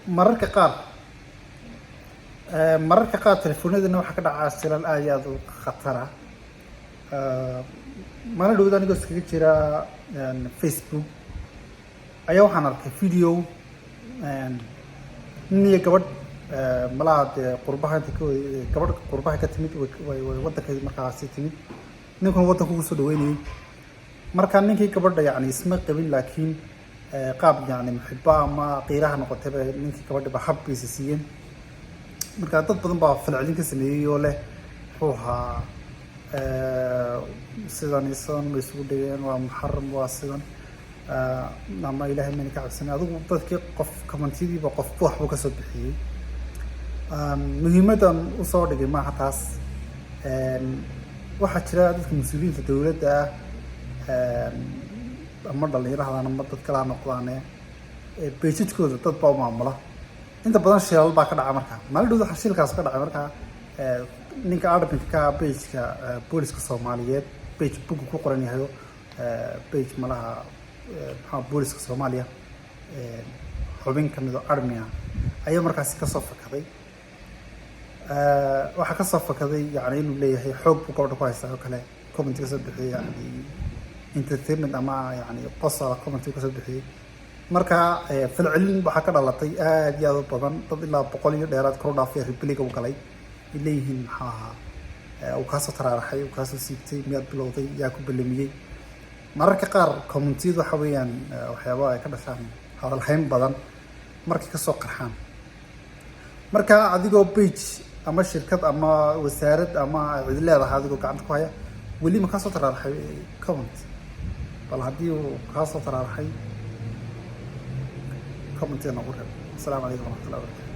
mararka qaar mararka qaar telefoonadana waxaa ka dhacaa silal aad iyo aad u khatar ah. Maalin dhowda anigoo iskaga jira Facebook ayaa waxaan arkay video nin iyo gabadh malaha dee qurbaha inta gabadh qurbaha ka timid way waddanka markaasi timid ninkuna waddanka ugu soo dhaweynayay marka ninkii gabadha yacni isma qabin laakiin qaab yacni muxiba ama qiiraha noqotayba ninkii gabadha ba habkiisa siiyeen marka dad badan baa falcelin ka sameeyay oo leh wuxuu ahaa sidan ma isugu dhigeen waa muxaram waa sidan ama ilaahay mana ka cabsanay adigu dadkii qof commentidiiba qof waxbuu ka soo bixiyey muhiimadan u soo dhigay maaha taas waxaa jira dadka mas-uuliyiinta dowladda ama dhalinyarahadaan ama dad kala noqdaane beejidkooda dad baa u maamula inta badan shilal baa ka dhaca markaa maalin dhowda shilkaas ka dhacay markaa ninka adminka ka pageka booliska Soomaaliyeed page book ku qoran yahay page malaha maxaa booliska Soomaaliya xubin kamid ah armiya ayaa markaas ka soo fakaday waxa ka soo fakaday yacni inuu leeyahay xoog buu gabadha ku haystaa oo kale comment ka soo bixiyay yacni entertainment ama yacni qosol comment ka soo bixiyay marka falcelin waxa ka dhalatay aad iyo aad u badan dad ilaa 100 iyo dheeraad kor u dhaafay repliga u galay ilayhin maxaa uu ka soo taraaraxay uu ka soo siibtay miyaad bilowday yaa ku bilamiyay mararka qaar commentiyadu waxa weeyaan waxyaabaha ay ka dhashaan hadal hayn badan markay ka soo qarxaan marka adigoo page ama shirkad ama wasaarad ama cid leedahay adigoo gacanta ku haya weli ma ka soo taraaraxay comment bal haddii uu ka soo taraaraxay comment ina ugu reeb. Assalaamu calaykum warahmatullahi wabarakatuh.